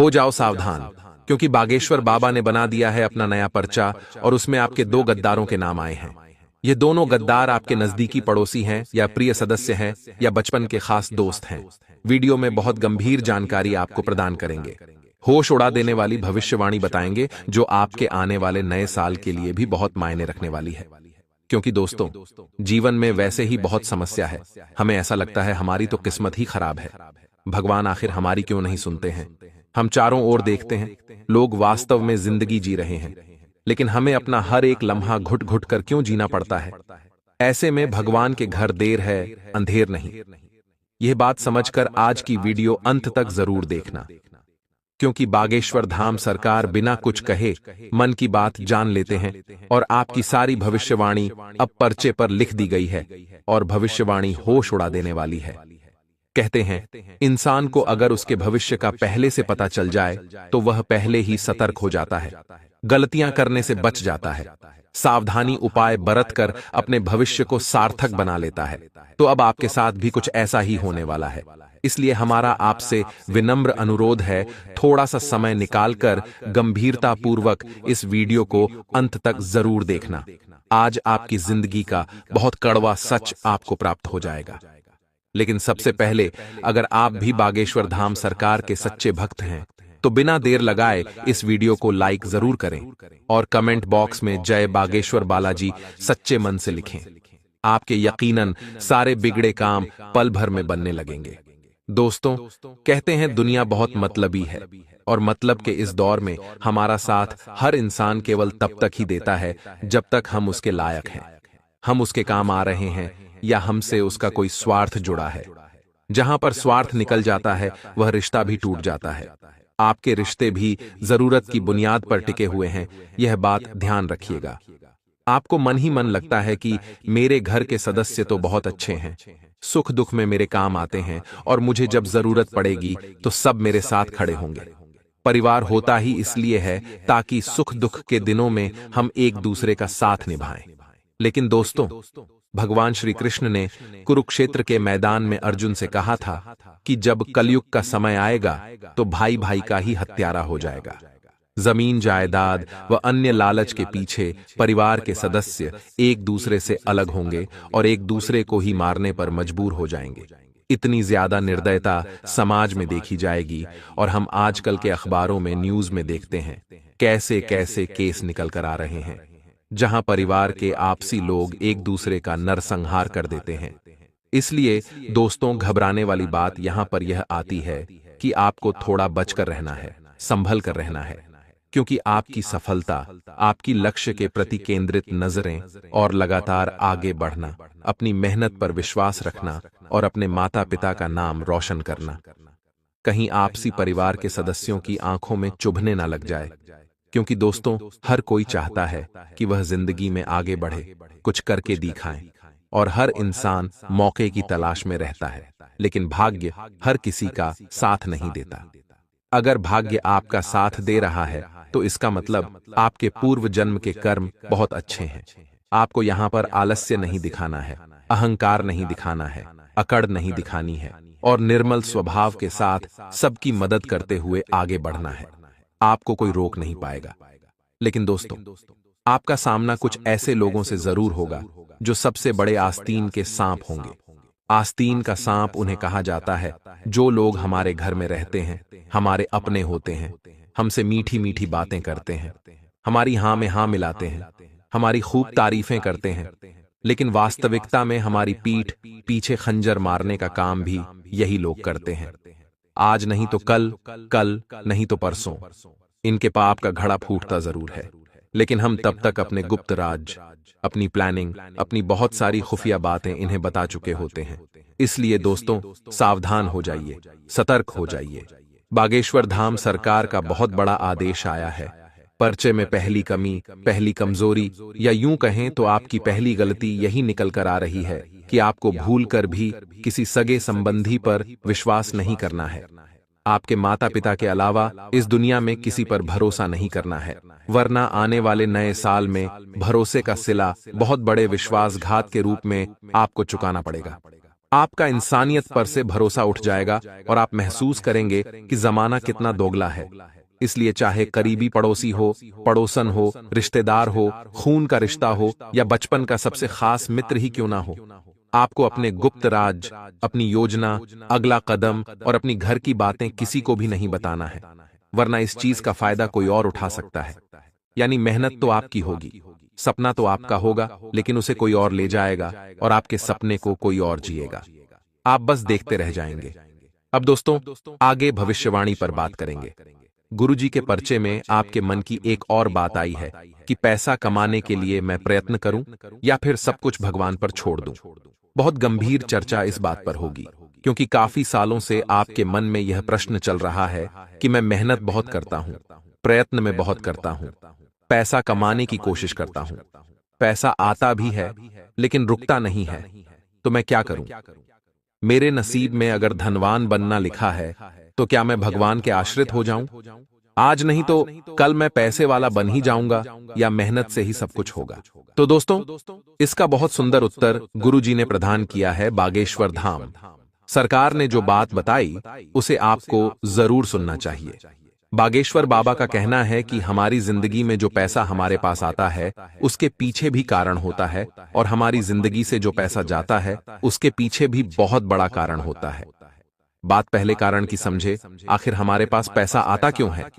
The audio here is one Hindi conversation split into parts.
हो जाओ सावधान, क्योंकि बागेश्वर बाबा ने बना दिया है अपना नया पर्चा और उसमें आपके दो गद्दारों के नाम आए हैं। ये दोनों गद्दार आपके नजदीकी पड़ोसी हैं या प्रिय सदस्य हैं या बचपन के खास दोस्त हैं। वीडियो में बहुत गंभीर जानकारी आपको प्रदान करेंगे, होश उड़ा देने वाली भविष्यवाणी बताएंगे जो आपके आने वाले नए साल के लिए भी बहुत मायने रखने वाली है। क्योंकि दोस्तों, जीवन में वैसे ही बहुत समस्या है। हमें ऐसा लगता है हमारी तो किस्मत ही खराब है, भगवान आखिर हमारी क्यों नहीं सुनते हैं। हम चारों ओर देखते हैं, लोग वास्तव में जिंदगी जी रहे हैं, लेकिन हमें अपना हर एक लम्हा घुट घुट कर क्यों जीना पड़ता है। ऐसे में भगवान के घर देर है, अंधेर नहीं। यह बात समझकर आज की वीडियो अंत तक जरूर देखना, क्योंकि बागेश्वर धाम सरकार बिना कुछ कहे मन की बात जान लेते हैं और आपकी सारी भविष्यवाणी अब पर्चे पर लिख दी गई है और भविष्यवाणी होश उड़ा देने वाली है। कहते हैं इंसान को अगर उसके भविष्य का पहले से पता चल जाए तो वह पहले ही सतर्क हो जाता है, गलतियां करने से बच जाता है, सावधानी उपाय बरत कर अपने भविष्य को सार्थक बना लेता है। तो अब आपके साथ भी कुछ ऐसा ही होने वाला है। इसलिए हमारा आपसे विनम्र अनुरोध है, थोड़ा सा समय निकालकर गंभीरता पूर्वक इस वीडियो को अंत तक जरूर देखना। आज आपकी जिंदगी का बहुत कड़वा सच आपको प्राप्त हो जाएगा। लेकिन सबसे पहले, अगर आप भी बागेश्वर धाम सरकार के सच्चे भक्त हैं तो बिना देर लगाए इस वीडियो को लाइक जरूर करें और कमेंट बॉक्स में जय बागेश्वर बालाजी सच्चे मन से लिखें। आपके यकीनन सारे बिगड़े काम पल भर में बनने लगेंगे। दोस्तों, कहते हैं दुनिया बहुत मतलबी है और मतलब के इस दौर में हमारा साथ हर इंसान केवल तब तक ही देता है जब तक हम उसके लायक हैं, हम उसके काम आ रहे हैं या हमसे उसका कोई स्वार्थ जुड़ा है। जहां पर स्वार्थ निकल जाता है वह रिश्ता भी टूट जाता है। आपके रिश्ते भी जरूरत की बुनियाद पर टिके हुए हैं, यह बात ध्यान रखिएगा। आपको मन ही मन लगता है कि मेरे घर के सदस्य तो बहुत अच्छे हैं, सुख दुख में मेरे काम आते हैं और मुझे जब जरूरत पड़ेगी तो सब मेरे साथ खड़े होंगे। परिवार होता ही इसलिए है ताकि सुख दुख के दिनों में हम एक दूसरे का साथ निभाएं। लेकिन दोस्तों, भगवान श्री कृष्ण ने कुरुक्षेत्र के मैदान में अर्जुन से कहा था कि जब कलयुग का समय आएगा तो भाई भाई का ही हत्यारा हो जाएगा। जमीन जायदाद व अन्य लालच के पीछे परिवार के सदस्य एक दूसरे से अलग होंगे और एक दूसरे को ही मारने पर मजबूर हो जाएंगे। इतनी ज्यादा निर्दयता समाज में देखी जाएगी और हम आजकल के अखबारों में न्यूज में देखते हैं कैसे कैसे केस निकल कर आ रहे हैं, जहां परिवार के आपसी लोग एक दूसरे का नरसंहार कर देते हैं। इसलिए दोस्तों, घबराने वाली बात यहां पर यह आती है कि आपको थोड़ा बचकर रहना है, संभल कर रहना है, क्योंकि आपकी सफलता, आपकी लक्ष्य के प्रति केंद्रित नजरें और लगातार आगे बढ़ना, अपनी मेहनत पर विश्वास रखना और अपने माता पिता का नाम रोशन करना कहीं आपसी परिवार के सदस्यों की आंखों में चुभने ना लग जाए। क्योंकि दोस्तों, हर कोई चाहता है कि वह जिंदगी में आगे बढ़े, कुछ करके दिखाएं, और हर इंसान मौके की तलाश में रहता है, लेकिन भाग्य हर किसी का साथ नहीं देता। अगर भाग्य आपका साथ दे रहा है तो इसका मतलब आपके पूर्व जन्म के कर्म बहुत अच्छे हैं। आपको यहाँ पर आलस्य नहीं दिखाना है, अहंकार नहीं दिखाना है, अकड़ नहीं दिखानी है और निर्मल स्वभाव के साथ सबकी मदद करते हुए आगे बढ़ना है। आपको कोई रोक नहीं पाएगा। लेकिन दोस्तों, आपका सामना कुछ ऐसे लोगों से जरूर होगा जो सबसे बड़े आस्तीन के सांप होंगे। आस्तीन का सांप उन्हें कहा जाता है जो लोग हमारे घर में रहते हैं, हमारे अपने होते हैं, हमसे मीठी मीठी बातें करते हैं, हमारी हाँ में हाँ मिलाते हैं, हमारी खूब तारीफें करते हैं, लेकिन वास्तविकता में हमारी पीठ पीछे खंजर मारने का काम भी यही लोग करते हैं। आज नहीं तो कल, कल नहीं तो परसों इनके पाप का घड़ा फूटता जरूर है, लेकिन हम तब तक अपने गुप्त राज, अपनी प्लानिंग, अपनी बहुत सारी खुफिया बातें इन्हें बता चुके होते हैं। इसलिए दोस्तों, सावधान हो जाइए, सतर्क हो जाइए। बागेश्वर धाम सरकार का बहुत बड़ा आदेश आया है। पर्चे में पहली कमी, पहली कमजोरी या यूं कहें तो आपकी पहली गलती यही निकल कर आ रही है कि आपको भूलकर भी किसी सगे संबंधी पर विश्वास नहीं करना है। आपके माता पिता के अलावा इस दुनिया में किसी पर भरोसा नहीं करना है, वरना आने वाले नए साल में भरोसे का सिला बहुत बड़े विश्वासघात के रूप में आपको चुकाना पड़ेगा। आपका इंसानियत पर से भरोसा उठ जाएगा और आप महसूस करेंगे कि जमाना कितना दोगला है। इसलिए चाहे करीबी पड़ोसी हो, पड़ोसन हो, रिश्तेदार हो, खून का रिश्ता हो या बचपन का सबसे खास मित्र ही क्यों ना हो, आपको अपने गुप्त राज, अपनी योजना, अगला कदम और अपनी घर की बातें किसी को भी नहीं बताना है, वरना इस चीज का फायदा कोई और उठा सकता है। यानी मेहनत तो आपकी होगी, सपना तो आपका होगा, लेकिन उसे कोई और ले जाएगा और आपके सपने को कोई और जिएगा। आप बस देखते रह जाएंगे। अब दोस्तों, आगे भविष्यवाणी पर बात करेंगे। गुरुजी के पर्चे में आपके मन की एक और बात आई है कि पैसा कमाने के लिए मैं प्रयत्न करूं या फिर सब कुछ भगवान पर छोड़ दूं। बहुत गंभीर चर्चा इस बात पर होगी, क्योंकि काफी सालों से आपके मन में यह प्रश्न चल रहा है कि मैं मेहनत बहुत करता हूं, प्रयत्न में बहुत करता हूं, पैसा कमाने की कोशिश करता हूं, पैसा आता भी है लेकिन रुकता नहीं है, तो मैं क्या करूं? मेरे नसीब में अगर धनवान बनना लिखा है तो क्या मैं भगवान के आश्रित हो जाऊं? आज नहीं तो कल मैं पैसे वाला बन ही जाऊंगा या मेहनत से ही सब कुछ होगा? तो दोस्तों, इसका बहुत सुंदर उत्तर गुरुजी ने प्रदान किया है बागेश्वर धाम। सरकार ने जो बात बताई उसे आपको जरूर सुनना चाहिए। बागेश्वर बाबा का कहना है कि हमारी जिंदगी में जो पैसा हमारे पास आता है उसके पीछे भी कारण होता है, और हमारी जिंदगी से जो पैसा जाता है उसके पीछे भी बहुत बड़ा कारण होता है। बात पहले कारण की समझे, आखिर हमारे पास पैसा आता क्यों है?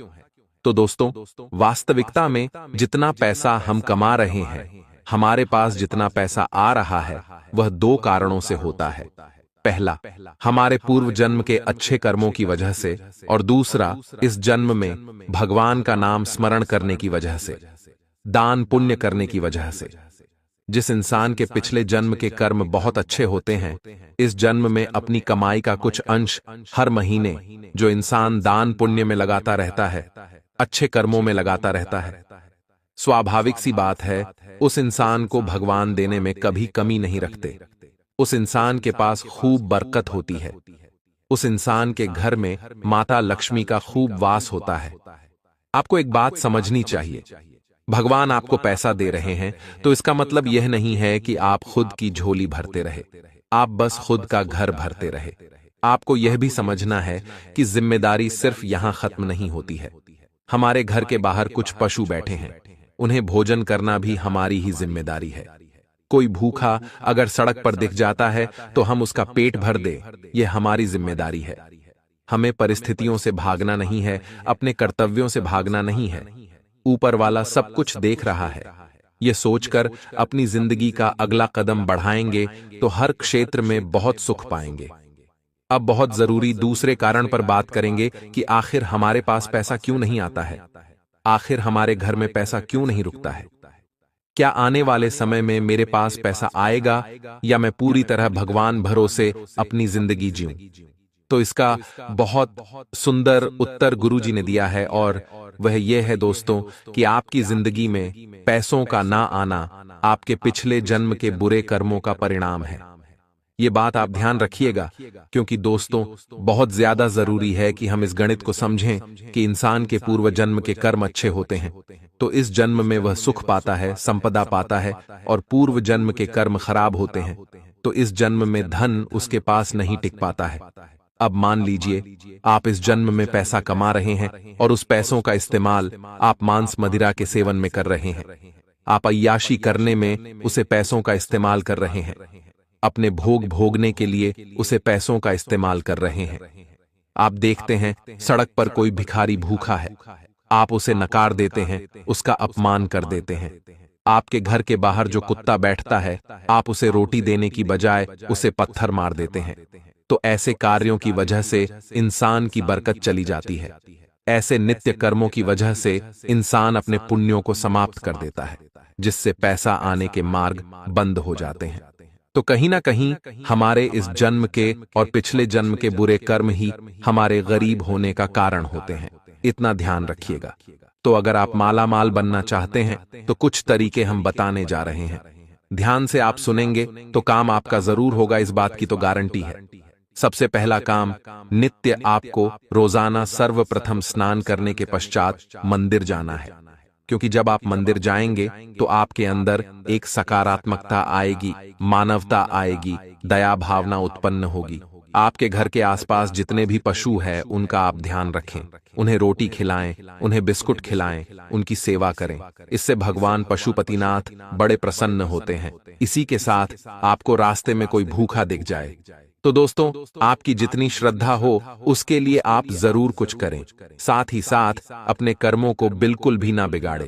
तो दोस्तों, वास्तविकता में जितना पैसा हम कमा रहे हैं, हमारे पास जितना पैसा आ रहा है, वह दो कारणों से होता है। पहला, हमारे पूर्व जन्म के अच्छे कर्मों की वजह से, और दूसरा, इस जन्म में भगवान का नाम स्मरण करने की वजह से, दान पुण्य करने की वजह से। जिस इंसान के पिछले जन्म के कर्म बहुत अच्छे होते हैं, इस जन्म में अपनी कमाई का कुछ अंश हर महीने जो इंसान दान पुण्य में लगाता रहता है, अच्छे कर्मों में लगाता रहता है, स्वाभाविक सी बात है उस इंसान को भगवान देने में कभी कमी नहीं रखते। उस इंसान के पास खूब बरकत होती है। उस इंसान के घर में माता लक्ष्मी का खूब वास होता है। आपको एक बात समझनी चाहिए, भगवान आपको पैसा दे रहे हैं तो इसका मतलब यह नहीं है कि आप खुद की झोली भरते रहे, आप बस खुद का घर भरते रहे। आपको यह भी समझना है कि जिम्मेदारी सिर्फ यहां खत्म नहीं होती है। हमारे घर के बाहर कुछ पशु बैठे हैं, उन्हें भोजन करना भी हमारी ही जिम्मेदारी है। कोई भूखा अगर सड़क पर दिख जाता है तो हम उसका पेट भर दे, यह हमारी जिम्मेदारी है। हमें परिस्थितियों से भागना नहीं है, अपने कर्तव्यों से भागना नहीं है। ऊपर वाला सब कुछ देख रहा है, यह सोचकर अपनी जिंदगी का अगला कदम बढ़ाएंगे तो हर क्षेत्र में बहुत सुख पाएंगे। अब बहुत जरूरी दूसरे कारण पर बात करेंगे कि आखिर हमारे पास पैसा क्यों नहीं आता है, आखिर हमारे घर में पैसा क्यों नहीं रुकता है। क्या आने वाले समय में मेरे पास पैसा आएगा या मैं पूरी तरह भगवान भरोसे अपनी जिंदगी जीऊं? तो इसका बहुत सुंदर उत्तर गुरुजी ने दिया है, और वह यह है दोस्तों कि आपकी जिंदगी में पैसों का ना आना आपके पिछले जन्म के बुरे कर्मों का परिणाम है। ये बात आप ध्यान रखिएगा, क्योंकि दोस्तों बहुत ज्यादा जरूरी है कि हम इस गणित को समझें कि इंसान के पूर्व जन्म के कर्म अच्छे होते हैं तो इस जन्म में वह सुख पाता है, संपदा पाता है, और पूर्व जन्म के कर्म खराब होते हैं तो इस जन्म में धन उसके पास नहीं टिक पाता है। अब मान लीजिए आप इस जन्म में पैसा कमा रहे हैं और उस पैसों का इस्तेमाल आप मांस मदिरा के सेवन में कर रहे हैं, आप अय्याशी करने में उसे पैसों का इस्तेमाल कर रहे हैं, अपने भोग भोगने के लिए उसे पैसों का इस्तेमाल कर रहे हैं। आप देखते हैं सड़क पर कोई भिखारी भूखा है, आप उसे नकार देते हैं, उसका अपमान कर देते हैं। आपके घर के बाहर जो कुत्ता बैठता है, आप उसे रोटी देने की बजाय उसे पत्थर मार देते हैं। तो ऐसे कार्यों की वजह से इंसान की बरकत चली जाती है। ऐसे नित्य कर्मों की वजह से इंसान अपने पुण्यों को समाप्त कर देता है, जिससे पैसा आने के मार्ग बंद हो जाते हैं। तो कहीं ना कहीं हमारे इस जन्म के और पिछले जन्म के बुरे कर्म ही हमारे गरीब होने का कारण होते हैं। इतना ध्यान रखिएगा। तो अगर आप माला माल बनना चाहते हैं तो कुछ तरीके हम बताने जा रहे हैं। ध्यान से आप सुनेंगे तो काम आपका जरूर होगा, इस बात की तो गारंटी है। सबसे पहला काम, नित्य आपको रोजाना सर्वप्रथम स्नान करने के पश्चात मंदिर जाना है, क्योंकि जब आप मंदिर जाएंगे तो आपके अंदर एक सकारात्मकता आएगी, मानवता आएगी, दया भावना उत्पन्न होगी। आपके घर के आसपास जितने भी पशु हैं उनका आप ध्यान रखें, उन्हें रोटी खिलाएं, उन्हें बिस्कुट खिलाएं, उनकी सेवा करें। इससे भगवान पशुपतिनाथ बड़े प्रसन्न होते हैं। इसी के साथ आपको रास्ते में कोई भूखा दिख जाए तो दोस्तों, आपकी जितनी श्रद्धा हो उसके लिए आप जरूर कुछ करें। साथ ही साथ अपने कर्मों को बिल्कुल भी ना बिगाड़े।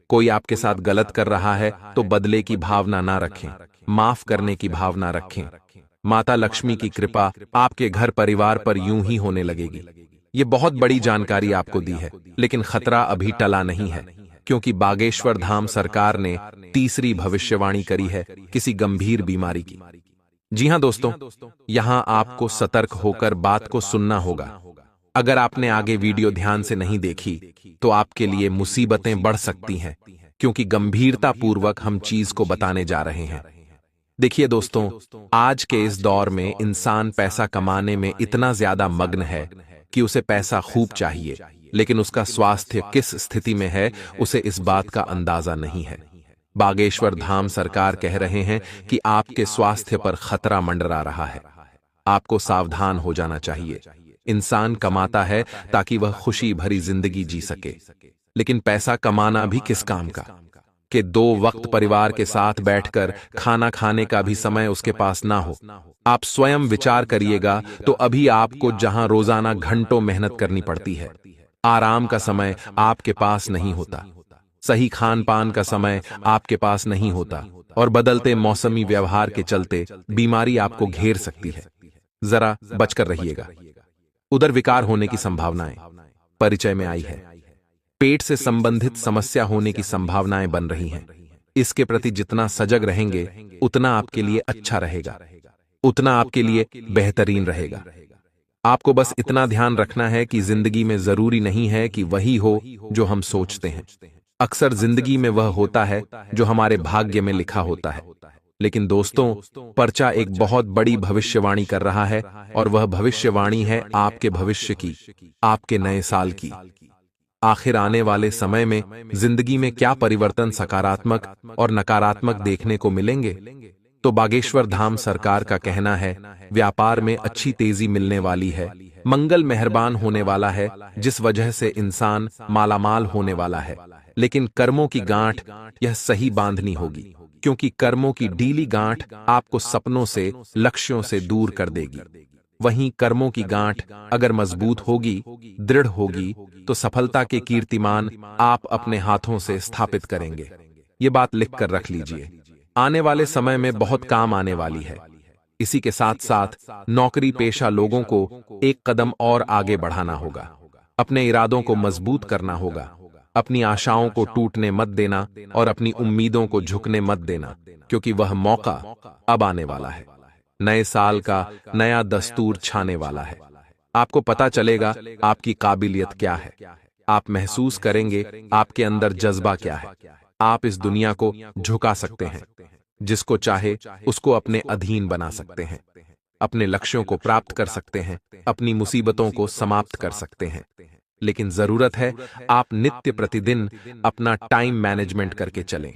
कोई आपके साथ गलत कर रहा है तो बदले की भावना ना रखें, माफ करने की भावना रखें। माता लक्ष्मी की कृपा आपके घर परिवार पर यूं ही होने लगेगी। ये बहुत बड़ी जानकारी आपको दी है, लेकिन खतरा अभी टला नहीं है, क्योंकि बागेश्वर धाम सरकार ने तीसरी भविष्यवाणी करी है किसी गंभीर बीमारी की। जी हां दोस्तों, यहां आपको सतर्क होकर बात को सुनना होगा। अगर आपने आगे वीडियो ध्यान से नहीं देखी तो आपके लिए मुसीबतें बढ़ सकती हैं, क्योंकि गंभीरता पूर्वक हम चीज को बताने जा रहे हैं। देखिए दोस्तों, आज के इस दौर में इंसान पैसा कमाने में इतना ज्यादा मग्न है कि उसे पैसा खूब चाहिए, लेकिन उसका स्वास्थ्य किस स्थिति में है उसे इस बात का अंदाजा नहीं है। बागेश्वर धाम सरकार कह रहे हैं कि आपके स्वास्थ्य पर खतरा मंडरा रहा है। आपको सावधान हो जाना चाहिए। इंसान कमाता है ताकि वह खुशी भरी जिंदगी जी सके, लेकिन पैसा कमाना भी किस काम का कि 2 वक्त परिवार के साथ बैठकर खाना खाने का भी समय उसके पास ना हो। आप स्वयं विचार करिएगा तो अभी आपको जहां रोजाना घंटों मेहनत करनी पड़ती है, आराम का समय आपके पास नहीं होता, सही खान पान का समय आपके पास नहीं होता, और बदलते मौसमी व्यवहार के चलते बीमारी आपको घेर सकती है। जरा बचकर रहिएगा। उदर विकार होने की संभावनाएं परिचय में आई है। पेट से संबंधित समस्या होने की संभावनाएं बन रही हैं। इसके प्रति जितना सजग रहेंगे उतना आपके लिए अच्छा रहेगा, उतना आपके लिए बेहतरीन रहेगा। आपको बस इतना ध्यान रखना है कि जिंदगी में जरूरी नहीं है कि वही हो जो हम सोचते हैं। अक्सर जिंदगी में वह होता है जो हमारे भाग्य में लिखा होता है। लेकिन दोस्तों, पर्चा एक बहुत बड़ी भविष्यवाणी कर रहा है, और वह भविष्यवाणी है आपके भविष्य की, आपके नए साल की। आखिर आने वाले समय में जिंदगी में क्या परिवर्तन सकारात्मक और नकारात्मक देखने को मिलेंगे? तो बागेश्वर धाम सरकार का कहना है, व्यापार में अच्छी तेजी मिलने वाली है, मंगल मेहरबान होने वाला है, जिस वजह से इंसान मालामाल होने वाला है। लेकिन कर्मों की गांठ यह सही बांधनी होगी, क्योंकि कर्मों की ढीली गांठ आपको सपनों से, लक्ष्यों से दूर कर देगी। वहीं कर्मों की गांठ अगर मजबूत होगी, दृढ़ होगी, तो सफलता के कीर्तिमान आप अपने हाथों से स्थापित करेंगे। ये बात लिख कर रख लीजिए। आने वाले समय में बहुत काम आने वाली है। इसी के साथ साथ नौकरी पेशा लोगों को एक कदम और आगे बढ़ाना होगा, अपने इरादों को मजबूत करना होगा, अपनी आशाओं को टूटने मत देना और अपनी उम्मीदों को झुकने मत देना, क्योंकि वह मौका अब आने वाला है। नए साल का नया दस्तूर छाने वाला है। आपको पता चलेगा आपकी काबिलियत क्या है। आप महसूस करेंगे आपके अंदर जज्बा क्या है। आप इस दुनिया को झुका सकते हैं, जिसको चाहे उसको अपने अधीन बना सकते हैं, अपने लक्ष्यों को प्राप्त कर सकते हैं, अपनी मुसीबतों को समाप्त कर सकते हैं। लेकिन जरूरत है आप नित्य प्रतिदिन अपना टाइम मैनेजमेंट करके चलें।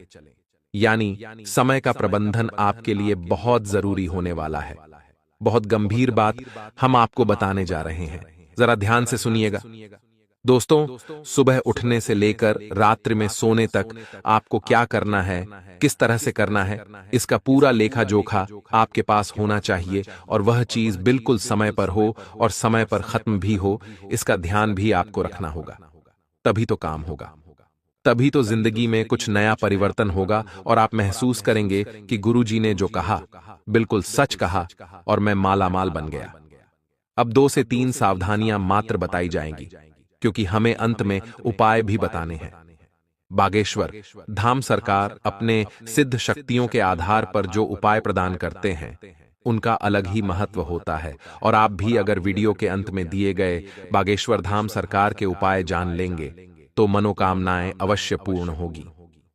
यानी समय का प्रबंधन आपके लिए बहुत जरूरी होने वाला है। बहुत गंभीर बात हम आपको बताने जा रहे हैं, जरा ध्यान से सुनिएगा। दोस्तों, सुबह उठने से लेकर रात्रि में सोने तक आपको क्या करना है, किस तरह से करना है, इसका पूरा लेखा जोखा आपके पास होना चाहिए, और वह चीज बिल्कुल समय पर हो और समय पर खत्म भी हो। इसका ध्यान भी आपको रखना होगा, तभी तो काम होगा, तभी तो जिंदगी में कुछ नया परिवर्तन होगा, और आप महसूस करेंगे कि गुरुजी ने जो कहा बिल्कुल सच कहा और मैं मालामाल बन गया। अब 2 से 3 सावधानियां मात्र बताई जाएंगी, क्योंकि हमें अंत में उपाय भी बताने हैं। बागेश्वर धाम सरकार अपने सिद्ध शक्तियों के आधार पर जो उपाय प्रदान करते हैं उनका अलग ही महत्व होता है, और आप भी अगर वीडियो के अंत में दिए गए बागेश्वर धाम सरकार के उपाय जान लेंगे तो मनोकामनाएं अवश्य पूर्ण होगी।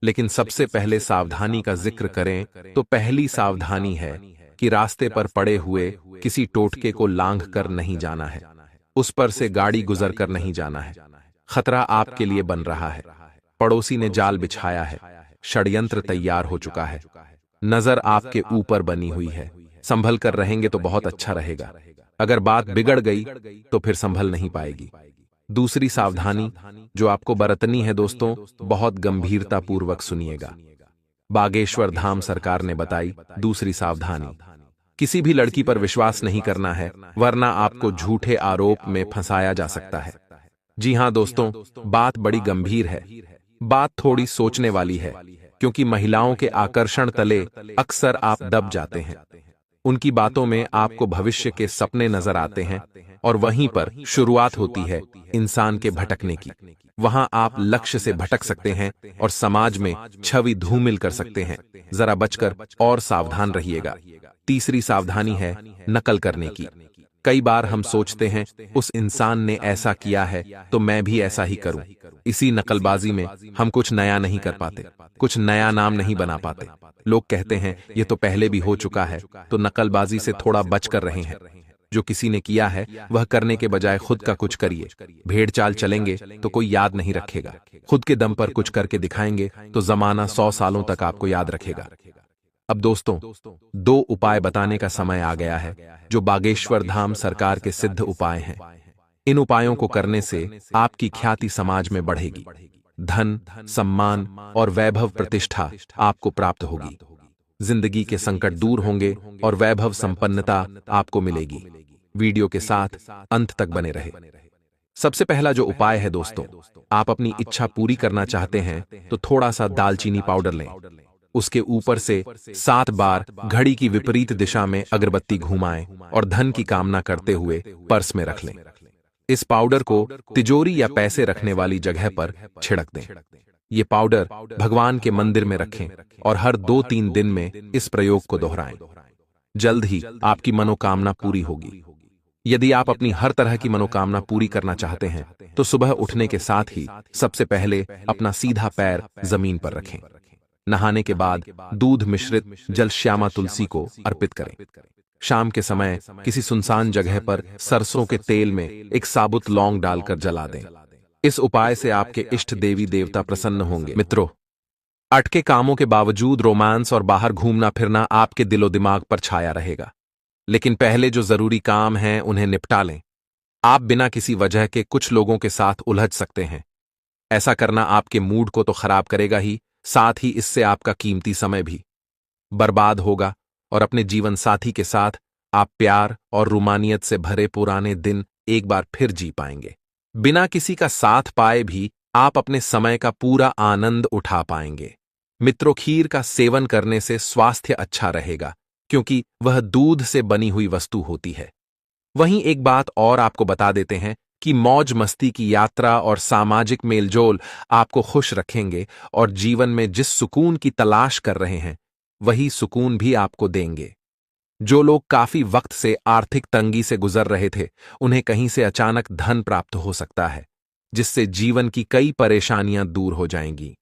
लेकिन सबसे पहले सावधानी का जिक्र करें तो पहली सावधानी है कि रास्ते पर पड़े हुए किसी टोटके को लांघ कर नहीं जाना है, उस पर से गाड़ी गुजर कर नहीं जाना है। खतरा आपके लिए बन रहा है। पड़ोसी ने जाल बिछाया है, षड्यंत्र तैयार हो चुका है, नजर आपके ऊपर बनी हुई है। संभल कर रहेंगे तो बहुत अच्छा रहेगा, अगर बात बिगड़ गई तो फिर संभल नहीं पाएगी। दूसरी सावधानी जो आपको बरतनी है दोस्तों, बहुत गंभीरता पूर्वक सुनिएगा। बागेश्वर धाम सरकार ने बताई दूसरी सावधानी, किसी भी लड़की पर विश्वास नहीं करना है, वरना आपको झूठे आरोप में फंसाया जा सकता है। जी हां दोस्तों, बात बड़ी गंभीर है, बात थोड़ी सोचने वाली है, क्योंकि महिलाओं के आकर्षण तले अक्सर आप दब जाते हैं। उनकी बातों में आपको भविष्य के सपने नजर आते हैं और वहीं पर शुरुआत होती है इंसान के भटकने की। वहां आप लक्ष्य से भटक सकते हैं और समाज में छवि धूमिल कर सकते हैं। जरा बचकर और सावधान रहिएगा। तीसरी सावधानी है नकल करने की। कई बार हम सोचते हैं उस इंसान ने ऐसा किया है तो मैं भी ऐसा ही करूं। इसी नकलबाजी में हम कुछ नया नहीं कर पाते, कुछ नया नाम नहीं बना पाते। लोग कहते हैं ये तो पहले भी हो चुका है, तो नकलबाजी से थोड़ा बच कर रहे हैं। जो किसी ने किया है वह करने के बजाय खुद का कुछ करिए। भेड़ चाल चलेंगे तो कोई याद नहीं रखेगा, खुद के दम पर कुछ करके दिखाएंगे तो जमाना 100 सालों तक आपको याद रखेगा। अब दोस्तों, 2 उपाय बताने का समय आ गया है, जो बागेश्वर धाम सरकार के सिद्ध उपाय हैं। इन उपायों को करने से आपकी ख्याति समाज में बढ़ेगी, धन, सम्मान और वैभव प्रतिष्ठा आपको प्राप्त होगी। जिंदगी के संकट दूर होंगे और वैभव संपन्नता आपको मिलेगी। वीडियो के साथ अंत तक बने रहे। सबसे पहला जो उपाय है दोस्तों, आप अपनी इच्छा पूरी करना चाहते हैं तो थोड़ा सा दालचीनी पाउडर लें। उसके ऊपर से 7 बार घड़ी की विपरीत दिशा में अगरबत्ती घुमाएं और धन की कामना करते हुए पर्स में रख लें। इस पाउडर को तिजोरी या पैसे रखने वाली जगह पर छिड़क दें। ये पाउडर भगवान के मंदिर में रखें और हर 2-3 दिन में इस प्रयोग को दोहराएं। जल्द ही आपकी मनोकामना पूरी होगी। यदि आप अपनी हर तरह की मनोकामना पूरी करना चाहते हैं तो सुबह उठने के साथ ही सबसे पहले अपना सीधा पैर जमीन पर रखें। नहाने के बाद दूध मिश्रित जल श्यामा तुलसी को अर्पित करें। शाम के समय किसी सुनसान जगह पर सरसों के तेल में एक साबुत लौंग डालकर जला दें। इस उपाय से आपके इष्ट देवी देवता प्रसन्न होंगे। मित्रों, अटके कामों के बावजूद रोमांस और बाहर घूमना फिरना आपके दिलो दिमाग पर छाया रहेगा, लेकिन पहले जो जरूरी काम हैं उन्हें निपटा लें। आप बिना किसी वजह के कुछ लोगों के साथ उलझ सकते हैं। ऐसा करना आपके मूड को तो खराब करेगा ही, साथ ही इससे आपका कीमती समय भी बर्बाद होगा और अपने जीवन साथी के साथ आप प्यार और रूमानियत से भरे पुराने दिन एक बार फिर जी पाएंगे। बिना किसी का साथ पाए भी आप अपने समय का पूरा आनंद उठा पाएंगे। मित्रों, खीर का सेवन करने से स्वास्थ्य अच्छा रहेगा, क्योंकि वह दूध से बनी हुई वस्तु होती है। वहीं एक बात और आपको बता देते हैं कि मौज मस्ती की यात्रा और सामाजिक मेलजोल आपको खुश रखेंगे और जीवन में जिस सुकून की तलाश कर रहे हैं वही सुकून भी आपको देंगे। जो लोग काफी वक्त से आर्थिक तंगी से गुजर रहे थे, उन्हें कहीं से अचानक धन प्राप्त हो सकता है, जिससे जीवन की कई परेशानियां दूर हो जाएंगी।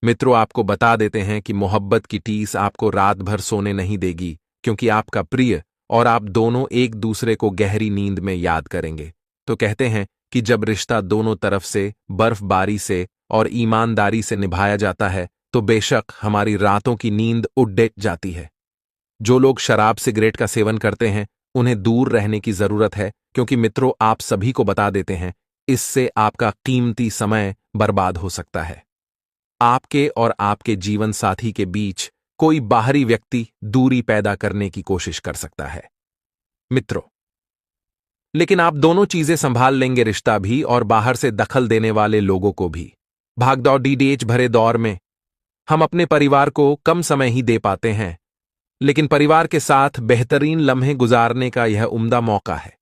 मित्रों, आपको बता देते हैं कि मोहब्बत की टीस आपको रात भर सोने नहीं देगी, क्योंकि आपका प्रिय और आप दोनों एक दूसरे को गहरी नींद में याद करेंगे। तो कहते हैं कि जब रिश्ता दोनों तरफ से बर्फबारी से और ईमानदारी से निभाया जाता है तो बेशक हमारी रातों की नींद उड़ जाती है। जो लोग शराब सिगरेट का सेवन करते हैं उन्हें दूर रहने की जरूरत है, क्योंकि मित्रों, आप सभी को बता देते हैं इससे आपका कीमती समय बर्बाद हो सकता है। आपके और आपके जीवन साथी के बीच कोई बाहरी व्यक्ति दूरी पैदा करने की कोशिश कर सकता है। मित्रों, लेकिन आप दोनों चीजें संभाल लेंगे, रिश्ता भी और बाहर से दखल देने वाले लोगों को भी। भागदौड़ डीडीएच भरे दौर में हम अपने परिवार को कम समय ही दे पाते हैं, लेकिन परिवार के साथ बेहतरीन लम्हे गुजारने का यह उम्दा मौका है।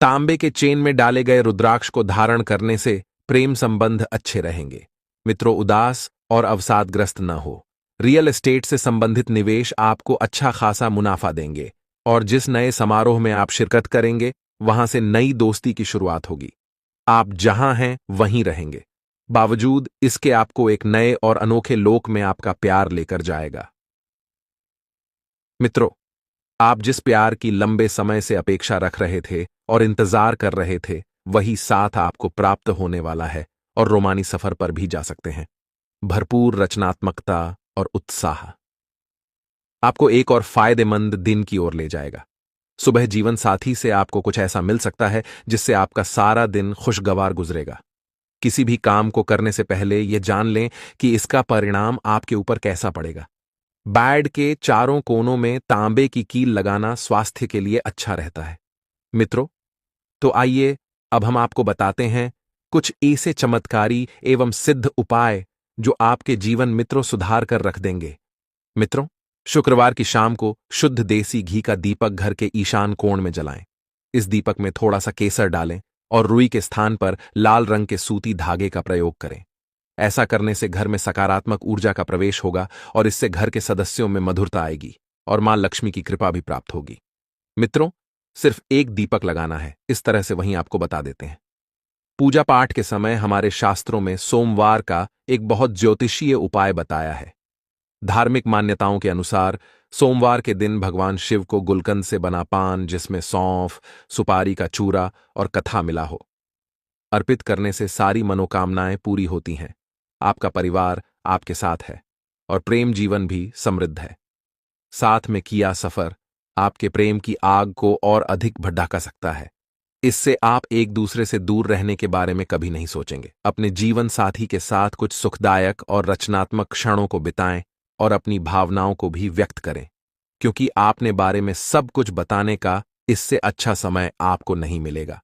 तांबे के चेन में डाले गए रुद्राक्ष को धारण करने से प्रेम संबंध अच्छे रहेंगे। मित्रों, उदास और अवसादग्रस्त न हो। रियल एस्टेट से संबंधित निवेश आपको अच्छा खासा मुनाफा देंगे और जिस नए समारोह में आप शिरकत करेंगे वहां से नई दोस्ती की शुरुआत होगी। आप जहां हैं वहीं रहेंगे। बावजूद इसके आपको एक नए और अनोखे लोक में आपका प्यार लेकर जाएगा। मित्रों, आप जिस प्यार की लंबे समय से अपेक्षा रख रहे थे और इंतजार कर रहे थे, वही साथ आपको प्राप्त होने वाला है और रोमानी सफर पर भी जा सकते हैं। भरपूर रचनात्मकता और उत्साह आपको एक और फायदेमंद दिन की ओर ले जाएगा। सुबह जीवन साथी से आपको कुछ ऐसा मिल सकता है जिससे आपका सारा दिन खुशगवार गुजरेगा। किसी भी काम को करने से पहले यह जान लें कि इसका परिणाम आपके ऊपर कैसा पड़ेगा। बेड के चारों कोनों में तांबे की कील लगाना स्वास्थ्य के लिए अच्छा रहता है। मित्रों, तो आइए अब हम आपको बताते हैं कुछ ऐसे चमत्कारी एवं सिद्ध उपाय जो आपके जीवन मित्रों सुधार कर रख देंगे। मित्रों, शुक्रवार की शाम को शुद्ध देसी घी का दीपक घर के ईशान कोण में जलाएं। इस दीपक में थोड़ा सा केसर डालें और रुई के स्थान पर लाल रंग के सूती धागे का प्रयोग करें। ऐसा करने से घर में सकारात्मक ऊर्जा का प्रवेश होगा और इससे घर के सदस्यों में मधुरता आएगी और मां लक्ष्मी की कृपा भी प्राप्त होगी। मित्रों, सिर्फ एक दीपक लगाना है, इस तरह से वहीं आपको बता देते हैं। पूजा पाठ के समय हमारे शास्त्रों में सोमवार का एक बहुत ज्योतिषीय उपाय बताया है। धार्मिक मान्यताओं के अनुसार सोमवार के दिन भगवान शिव को गुलकंद से बना पान, जिसमें सौंफ, सुपारी का चूरा और कथा मिला हो, अर्पित करने से सारी मनोकामनाएं पूरी होती हैं। आपका परिवार आपके साथ है और प्रेम जीवन भी समृद्ध है। साथ में किया सफर आपके प्रेम की आग को और अधिक भड़का सकता है। इससे आप एक दूसरे से दूर रहने के बारे में कभी नहीं सोचेंगे। अपने जीवन साथी के साथ कुछ सुखदायक और रचनात्मक क्षणों को बिताएं और अपनी भावनाओं को भी व्यक्त करें, क्योंकि आपने बारे में सब कुछ बताने का इससे अच्छा समय आपको नहीं मिलेगा।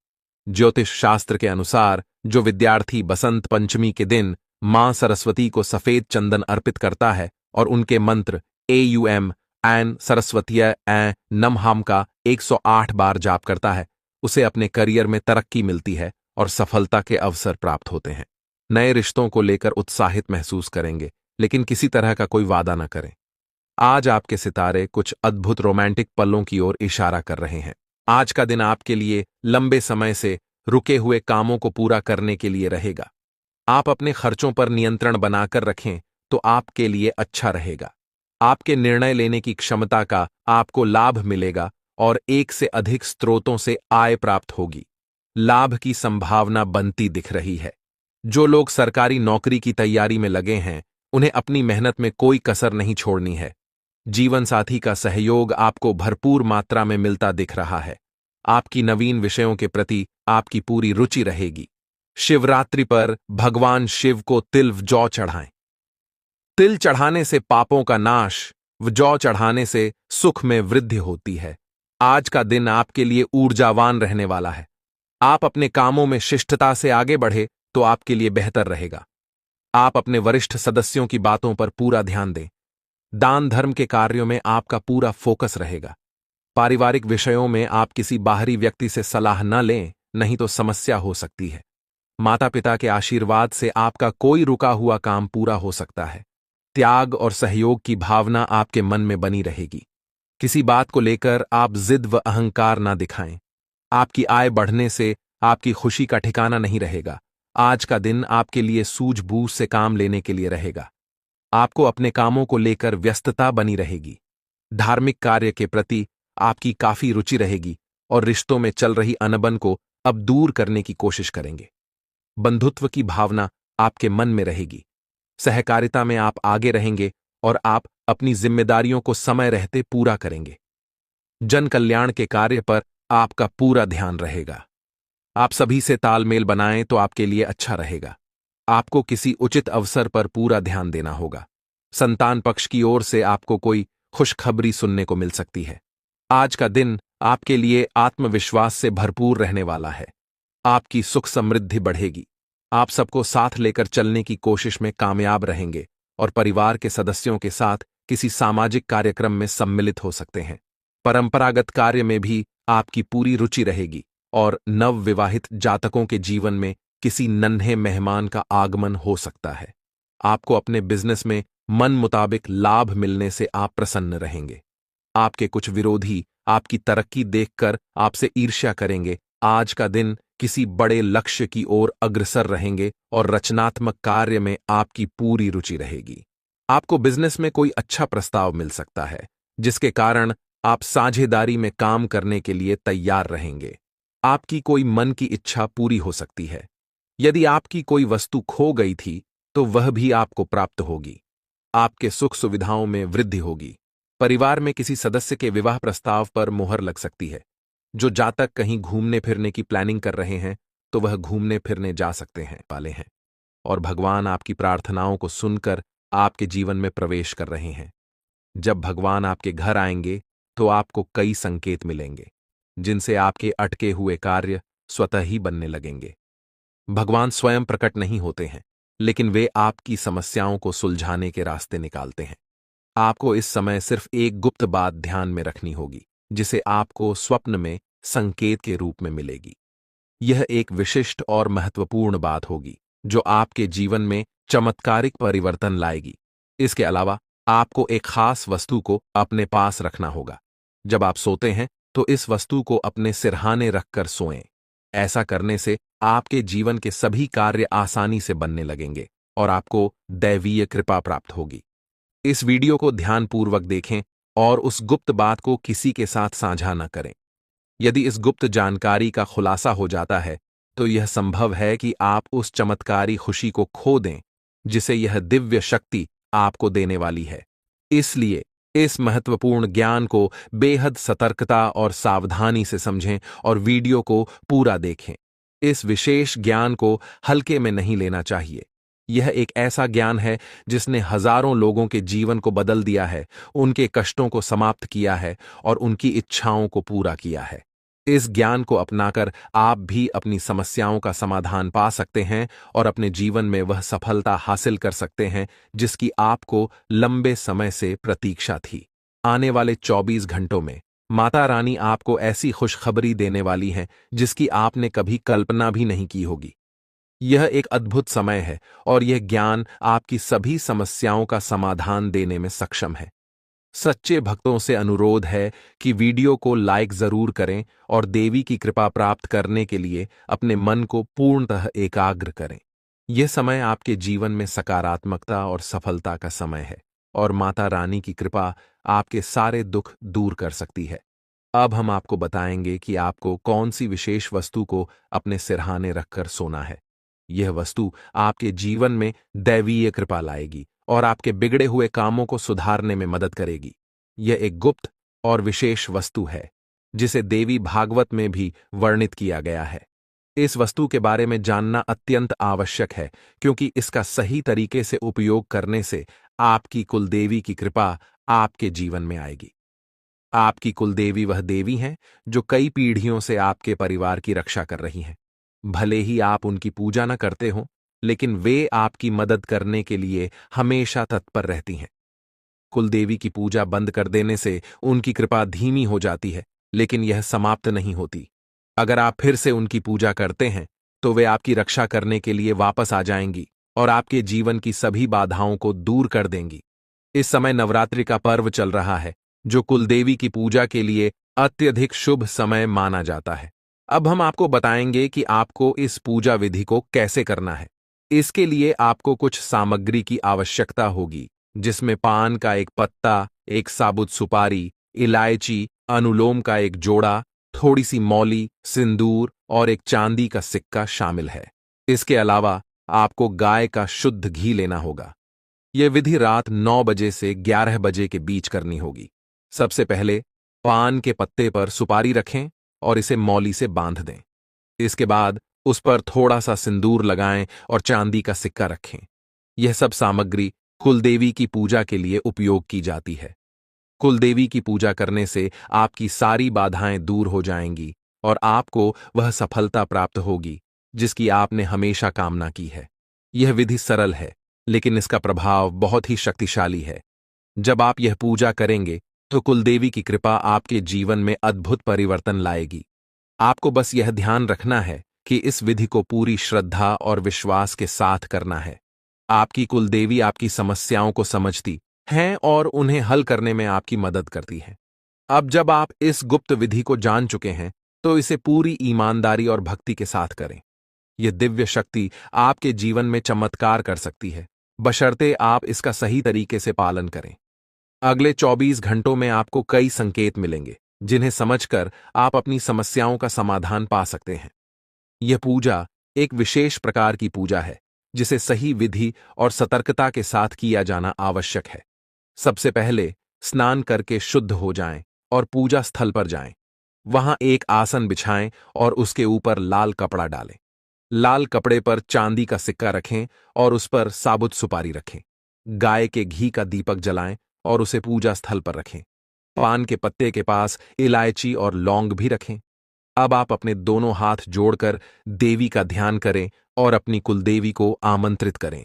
ज्योतिष शास्त्र के अनुसार जो विद्यार्थी बसंत पंचमी के दिन मां सरस्वती को सफेद चंदन अर्पित करता है और उनके मंत्र AUM एन सरस्वतीय ए नमहाम का 108 बार जाप करता है, उसे अपने करियर में तरक्की मिलती है और सफलता के अवसर प्राप्त होते हैं। नए रिश्तों को लेकर उत्साहित महसूस करेंगे, लेकिन किसी तरह का कोई वादा न करें। आज आपके सितारे कुछ अद्भुत रोमांटिक पलों की ओर इशारा कर रहे हैं। आज का दिन आपके लिए लंबे समय से रुके हुए कामों को पूरा करने के लिए रहेगा। आप अपने खर्चों पर नियंत्रण बनाकर रखें तो आपके लिए अच्छा रहेगा। आपके निर्णय लेने की क्षमता का आपको लाभ मिलेगा और एक से अधिक स्रोतों से आय प्राप्त होगी। लाभ की संभावना बनती दिख रही है। जो लोग सरकारी नौकरी की तैयारी में लगे हैं, उन्हें अपनी मेहनत में कोई कसर नहीं छोड़नी है। जीवन साथी का सहयोग आपको भरपूर मात्रा में मिलता दिख रहा है। आपकी नवीन विषयों के प्रति आपकी पूरी रुचि रहेगी। शिवरात्रि पर भगवान शिव को तिल व जौ चढ़ाएं। तिल चढ़ाने से पापों का नाश व जौ चढ़ाने से सुख में वृद्धि होती है। आज का दिन आपके लिए ऊर्जावान रहने वाला है। आप अपने कामों में शिष्टता से आगे बढ़े तो आपके लिए बेहतर रहेगा। आप अपने वरिष्ठ सदस्यों की बातों पर पूरा ध्यान दें। दान धर्म के कार्यों में आपका पूरा फोकस रहेगा। पारिवारिक विषयों में आप किसी बाहरी व्यक्ति से सलाह न लें, नहीं तो समस्या हो सकती है। माता पिता के आशीर्वाद से आपका कोई रुका हुआ काम पूरा हो सकता है। त्याग और सहयोग की भावना आपके मन में बनी रहेगी। किसी बात को लेकर आप जिद व अहंकार ना दिखाएं। आपकी आय बढ़ने से आपकी खुशी का ठिकाना नहीं रहेगा। आज का दिन आपके लिए सूझबूझ से काम लेने के लिए रहेगा। आपको अपने कामों को लेकर व्यस्तता बनी रहेगी। धार्मिक कार्य के प्रति आपकी काफी रुचि रहेगी और रिश्तों में चल रही अनबन को अब दूर करने की कोशिश करेंगे। बंधुत्व की भावना आपके मन में रहेगी। सहकारिता में आप आगे रहेंगे और आप अपनी जिम्मेदारियों को समय रहते पूरा करेंगे। जन कल्याण के कार्य पर आपका पूरा ध्यान रहेगा। आप सभी से तालमेल बनाएं तो आपके लिए अच्छा रहेगा। आपको किसी उचित अवसर पर पूरा ध्यान देना होगा। संतान पक्ष की ओर से आपको कोई खुशखबरी सुनने को मिल सकती है। आज का दिन आपके लिए आत्मविश्वास से भरपूर रहने वाला है। आपकी सुख समृद्धि बढ़ेगी। आप सबको साथ लेकर चलने की कोशिश में कामयाब रहेंगे और परिवार के सदस्यों के साथ किसी सामाजिक कार्यक्रम में सम्मिलित हो सकते हैं। परंपरागत कार्य में भी आपकी पूरी रुचि रहेगी और नवविवाहित जातकों के जीवन में किसी नन्हे मेहमान का आगमन हो सकता है। आपको अपने बिजनेस में मन मुताबिक लाभ मिलने से आप प्रसन्न रहेंगे। आपके कुछ विरोधी आपकी तरक्की देखकर आपसे ईर्ष्या करेंगे। आज का दिन किसी बड़े लक्ष्य की ओर अग्रसर रहेंगे और रचनात्मक कार्य में आपकी पूरी रुचि रहेगी। आपको बिजनेस में कोई अच्छा प्रस्ताव मिल सकता है, जिसके कारण आप साझेदारी में काम करने के लिए तैयार रहेंगे। आपकी कोई मन की इच्छा पूरी हो सकती है। यदि आपकी कोई वस्तु खो गई थी तो वह भी आपको प्राप्त होगी। आपके सुख सुविधाओं में वृद्धि होगी। परिवार में किसी सदस्य के विवाह प्रस्ताव पर मुहर लग सकती है। जो जातक कहीं घूमने फिरने की प्लानिंग कर रहे हैं तो वह घूमने फिरने जा सकते हैं वाले हैं। और भगवान आपकी प्रार्थनाओं को सुनकर आपके जीवन में प्रवेश कर रहे हैं। जब भगवान आपके घर आएंगे तो आपको कई संकेत मिलेंगे जिनसे आपके अटके हुए कार्य स्वतः ही बनने लगेंगे। भगवान स्वयं प्रकट नहीं होते हैं, लेकिन वे आपकी समस्याओं को सुलझाने के रास्ते निकालते हैं। आपको इस समय सिर्फ एक गुप्त बात ध्यान में रखनी होगी, जिसे आपको स्वप्न में संकेत के रूप में मिलेगी। यह एक विशिष्ट और महत्वपूर्ण बात होगी जो आपके जीवन में चमत्कारिक परिवर्तन लाएगी। इसके अलावा आपको एक खास वस्तु को अपने पास रखना होगा। जब आप सोते हैं तो इस वस्तु को अपने सिरहाने रखकर सोएं। ऐसा करने से आपके जीवन के सभी कार्य आसानी से बनने लगेंगे और आपको दैवीय कृपा प्राप्त होगी। इस वीडियो को ध्यानपूर्वक देखें और उस गुप्त बात को किसी के साथ साझा न करें। यदि इस गुप्त जानकारी का खुलासा हो जाता है तो यह संभव है कि आप उस चमत्कारी खुशी को खो दें जिसे यह दिव्य शक्ति आपको देने वाली है। इसलिए इस महत्वपूर्ण ज्ञान को बेहद सतर्कता और सावधानी से समझें और वीडियो को पूरा देखें। इस विशेष ज्ञान को हल्के में नहीं लेना चाहिए। यह एक ऐसा ज्ञान है जिसने हजारों लोगों के जीवन को बदल दिया है, उनके कष्टों को समाप्त किया है और उनकी इच्छाओं को पूरा किया है। इस ज्ञान को अपनाकर आप भी अपनी समस्याओं का समाधान पा सकते हैं और अपने जीवन में वह सफलता हासिल कर सकते हैं जिसकी आपको लंबे समय से प्रतीक्षा थी। आने वाले 24 घंटों में माता रानी आपको ऐसी खुशखबरी देने वाली है जिसकी आपने कभी कल्पना भी नहीं की होगी। यह एक अद्भुत समय है और यह ज्ञान आपकी सभी समस्याओं का समाधान देने में सक्षम है। सच्चे भक्तों से अनुरोध है कि वीडियो को लाइक जरूर करें और देवी की कृपा प्राप्त करने के लिए अपने मन को पूर्णतः एकाग्र करें। यह समय आपके जीवन में सकारात्मकता और सफलता का समय है और माता रानी की कृपा आपके सारे दुख दूर कर सकती है। अब हम आपको बताएंगे कि आपको कौन सी विशेष वस्तु को अपने सिरहाने रखकर सोना है। यह वस्तु आपके जीवन में दैवीय कृपा लाएगी और आपके बिगड़े हुए कामों को सुधारने में मदद करेगी। यह एक गुप्त और विशेष वस्तु है जिसे देवी भागवत में भी वर्णित किया गया है। इस वस्तु के बारे में जानना अत्यंत आवश्यक है क्योंकि इसका सही तरीके से उपयोग करने से आपकी कुलदेवी की कृपा आपके जीवन में आएगी। आपकी कुलदेवी वह देवी हैं जो कई पीढ़ियों से आपके परिवार की रक्षा कर रही हैं। भले ही आप उनकी पूजा न करते हो, लेकिन वे आपकी मदद करने के लिए हमेशा तत्पर रहती हैं। कुलदेवी की पूजा बंद कर देने से उनकी कृपा धीमी हो जाती है, लेकिन यह समाप्त नहीं होती। अगर आप फिर से उनकी पूजा करते हैं तो वे आपकी रक्षा करने के लिए वापस आ जाएंगी और आपके जीवन की सभी बाधाओं को दूर कर देंगी। इस समय नवरात्रि का पर्व चल रहा है जो कुलदेवी की पूजा के लिए अत्यधिक शुभ समय माना जाता है। अब हम आपको बताएंगे कि आपको इस पूजा विधि को कैसे करना है। इसके लिए आपको कुछ सामग्री की आवश्यकता होगी जिसमें पान का एक पत्ता, एक साबुत सुपारी, इलायची, अनुलोम का एक जोड़ा, थोड़ी सी मौली, सिंदूर और एक चांदी का सिक्का शामिल है। इसके अलावा आपको गाय का शुद्ध घी लेना होगा। यह विधि रात 9 बजे से 11 बजे के बीच करनी होगी। सबसे पहले पान के पत्ते पर सुपारी रखें और इसे मौली से बांध दें। इसके बाद उस पर थोड़ा सा सिंदूर लगाएं और चांदी का सिक्का रखें। यह सब सामग्री कुलदेवी की पूजा के लिए उपयोग की जाती है। कुलदेवी की पूजा करने से आपकी सारी बाधाएं दूर हो जाएंगी और आपको वह सफलता प्राप्त होगी जिसकी आपने हमेशा कामना की है। यह विधि सरल है, लेकिन इसका प्रभाव बहुत ही शक्तिशाली है। जब आप यह पूजा करेंगे तो कुलदेवी की कृपा आपके जीवन में अद्भुत परिवर्तन लाएगी। आपको बस यह ध्यान रखना है कि इस विधि को पूरी श्रद्धा और विश्वास के साथ करना है। आपकी कुलदेवी आपकी समस्याओं को समझती हैं और उन्हें हल करने में आपकी मदद करती हैं। अब जब आप इस गुप्त विधि को जान चुके हैं तो इसे पूरी ईमानदारी और भक्ति के साथ करें। यह दिव्य शक्ति आपके जीवन में चमत्कार कर सकती है, बशर्ते आप इसका सही तरीके से पालन करें। अगले 24 घंटों में आपको कई संकेत मिलेंगे जिन्हें समझकर आप अपनी समस्याओं का समाधान पा सकते हैं। यह पूजा एक विशेष प्रकार की पूजा है जिसे सही विधि और सतर्कता के साथ किया जाना आवश्यक है। सबसे पहले स्नान करके शुद्ध हो जाएं और पूजा स्थल पर जाएं। वहां एक आसन बिछाएं और उसके ऊपर लाल कपड़ा डालें। लाल कपड़े पर चांदी का सिक्का रखें और उस पर साबुत सुपारी रखें। गाय के घी का दीपक जलाएं और उसे पूजा स्थल पर रखें। पान के पत्ते के पास इलायची और लौंग भी रखें। अब आप अपने दोनों हाथ जोड़कर देवी का ध्यान करें और अपनी कुलदेवी को आमंत्रित करें।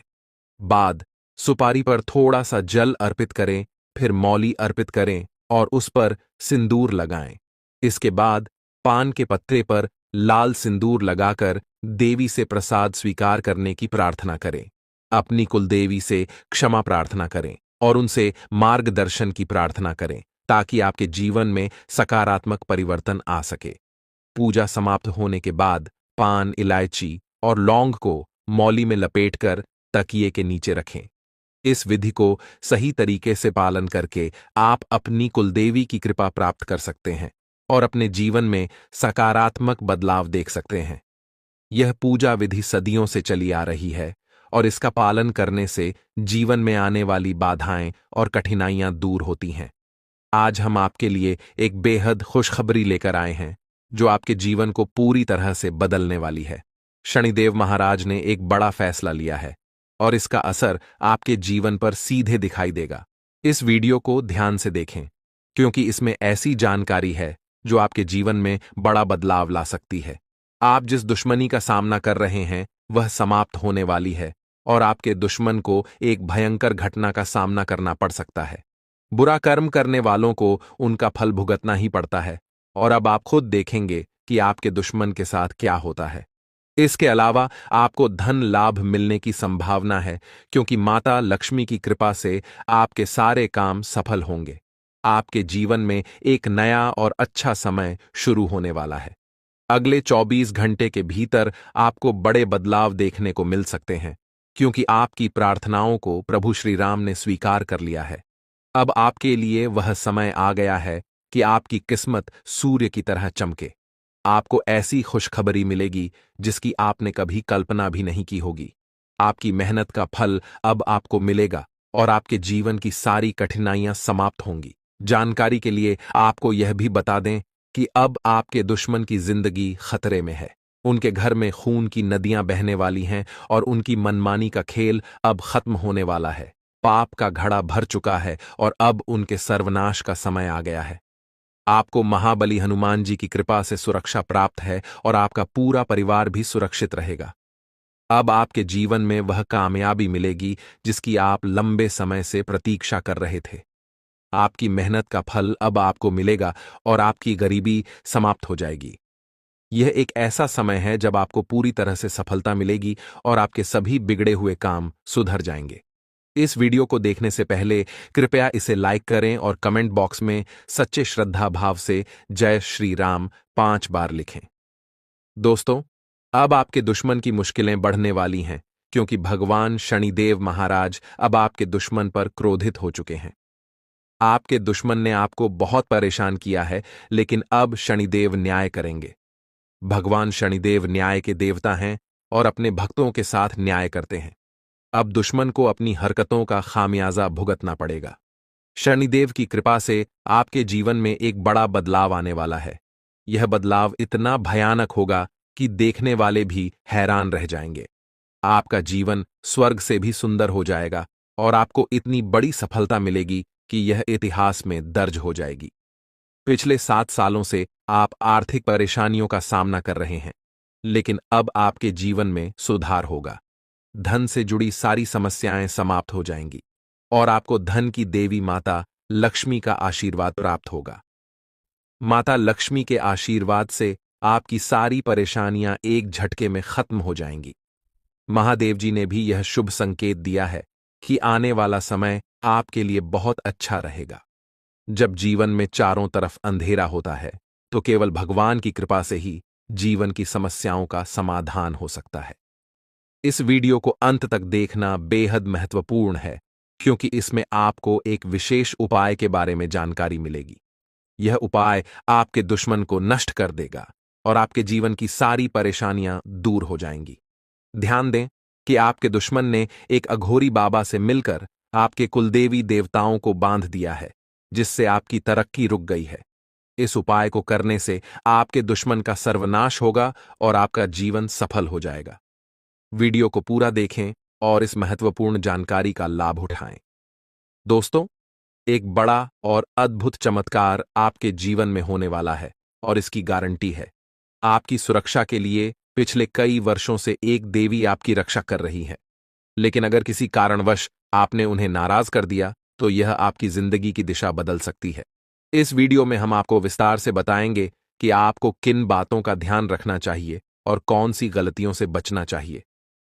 बाद सुपारी पर थोड़ा सा जल अर्पित करें, फिर मौली अर्पित करें और उस पर सिंदूर लगाएं। इसके बाद पान के पत्ते पर लाल सिंदूर लगाकर देवी से प्रसाद स्वीकार करने की प्रार्थना करें। अपनी कुलदेवी से क्षमा प्रार्थना करें और उनसे मार्गदर्शन की प्रार्थना करें ताकि आपके जीवन में सकारात्मक परिवर्तन आ सके। पूजा समाप्त होने के बाद पान, इलायची और लौंग को मौली में लपेटकर तकिए के नीचे रखें। इस विधि को सही तरीके से पालन करके आप अपनी कुलदेवी की कृपा प्राप्त कर सकते हैं और अपने जीवन में सकारात्मक बदलाव देख सकते हैं। यह पूजा विधि सदियों से चली आ रही है और इसका पालन करने से जीवन में आने वाली बाधाएं और कठिनाइयां दूर होती हैं। आज हम आपके लिए एक बेहद खुशखबरी लेकर आए हैं जो आपके जीवन को पूरी तरह से बदलने वाली है। शनिदेव महाराज ने एक बड़ा फैसला लिया है और इसका असर आपके जीवन पर सीधे दिखाई देगा। इस वीडियो को ध्यान से देखें क्योंकि इसमें ऐसी जानकारी है जो आपके जीवन में बड़ा बदलाव ला सकती है। आप जिस दुश्मनी का सामना कर रहे हैं वह समाप्त होने वाली है और आपके दुश्मन को एक भयंकर घटना का सामना करना पड़ सकता है। बुरा कर्म करने वालों को उनका फल भुगतना ही पड़ता है और अब आप खुद देखेंगे कि आपके दुश्मन के साथ क्या होता है। इसके अलावा आपको धन लाभ मिलने की संभावना है क्योंकि माता लक्ष्मी की कृपा से आपके सारे काम सफल होंगे। आपके जीवन में एक नया और अच्छा समय शुरू होने वाला है। अगले 24 घंटे के भीतर आपको बड़े बदलाव देखने को मिल सकते हैं क्योंकि आपकी प्रार्थनाओं को प्रभु श्री राम ने स्वीकार कर लिया है। अब आपके लिए वह समय आ गया है कि आपकी किस्मत सूर्य की तरह चमके। आपको ऐसी खुशखबरी मिलेगी जिसकी आपने कभी कल्पना भी नहीं की होगी। आपकी मेहनत का फल अब आपको मिलेगा और आपके जीवन की सारी कठिनाइयां समाप्त होंगी। जानकारी के लिए आपको यह भी बता दें कि अब आपके दुश्मन की जिंदगी खतरे में है। उनके घर में खून की नदियां बहने वाली हैं और उनकी मनमानी का खेल अब खत्म होने वाला है। पाप का घड़ा भर चुका है और अब उनके सर्वनाश का समय आ गया है। आपको महाबली हनुमान जी की कृपा से सुरक्षा प्राप्त है और आपका पूरा परिवार भी सुरक्षित रहेगा। अब आपके जीवन में वह कामयाबी मिलेगी जिसकी आप लंबे समय से प्रतीक्षा कर रहे थे। आपकी मेहनत का फल अब आपको मिलेगा और आपकी गरीबी समाप्त हो जाएगी। यह एक ऐसा समय है जब आपको पूरी तरह से सफलता मिलेगी और आपके सभी बिगड़े हुए काम सुधर जाएंगे। इस वीडियो को देखने से पहले कृपया इसे लाइक करें और कमेंट बॉक्स में सच्चे श्रद्धा भाव से जय श्री राम 5 बार लिखें। दोस्तों, अब आपके दुश्मन की मुश्किलें बढ़ने वाली हैं क्योंकि भगवान शनिदेव महाराज अब आपके दुश्मन पर क्रोधित हो चुके हैं। आपके दुश्मन ने आपको बहुत परेशान किया है, लेकिन अब शनिदेव न्याय करेंगे। भगवान शनिदेव न्याय के देवता हैं और अपने भक्तों के साथ न्याय करते हैं। अब दुश्मन को अपनी हरकतों का खामियाजा भुगतना पड़ेगा। शनिदेव की कृपा से आपके जीवन में एक बड़ा बदलाव आने वाला है। यह बदलाव इतना भयानक होगा कि देखने वाले भी हैरान रह जाएंगे। आपका जीवन स्वर्ग से भी सुंदर हो जाएगा और आपको इतनी बड़ी सफलता मिलेगी कि यह इतिहास में दर्ज हो जाएगी। पिछले 7 सालों से आप आर्थिक परेशानियों का सामना कर रहे हैं, लेकिन अब आपके जीवन में सुधार होगा। धन से जुड़ी सारी समस्याएं समाप्त हो जाएंगी और आपको धन की देवी माता लक्ष्मी का आशीर्वाद प्राप्त होगा। माता लक्ष्मी के आशीर्वाद से आपकी सारी परेशानियां एक झटके में खत्म हो जाएंगी। महादेव जी ने भी यह शुभ संकेत दिया है कि आने वाला समय आपके लिए बहुत अच्छा रहेगा। जब जीवन में चारों तरफ अंधेरा होता है तो केवल भगवान की कृपा से ही जीवन की समस्याओं का समाधान हो सकता है। इस वीडियो को अंत तक देखना बेहद महत्वपूर्ण है क्योंकि इसमें आपको एक विशेष उपाय के बारे में जानकारी मिलेगी। यह उपाय आपके दुश्मन को नष्ट कर देगा और आपके जीवन की सारी परेशानियां दूर हो जाएंगी। ध्यान दें कि आपके दुश्मन ने एक अघोरी बाबा से मिलकर आपके कुलदेवी देवताओं को बांध दिया है, जिससे आपकी तरक्की रुक गई है। इस उपाय को करने से आपके दुश्मन का सर्वनाश होगा और आपका जीवन सफल हो जाएगा। वीडियो को पूरा देखें और इस महत्वपूर्ण जानकारी का लाभ उठाएं। दोस्तों, एक बड़ा और अद्भुत चमत्कार आपके जीवन में होने वाला है और इसकी गारंटी है। आपकी सुरक्षा के लिए पिछले कई वर्षों से एक देवी आपकी रक्षा कर रही है, लेकिन अगर किसी कारणवश आपने उन्हें नाराज कर दिया तो यह आपकी जिंदगी की दिशा बदल सकती है। इस वीडियो में हम आपको विस्तार से बताएंगे कि आपको किन बातों का ध्यान रखना चाहिए और कौन सी गलतियों से बचना चाहिए।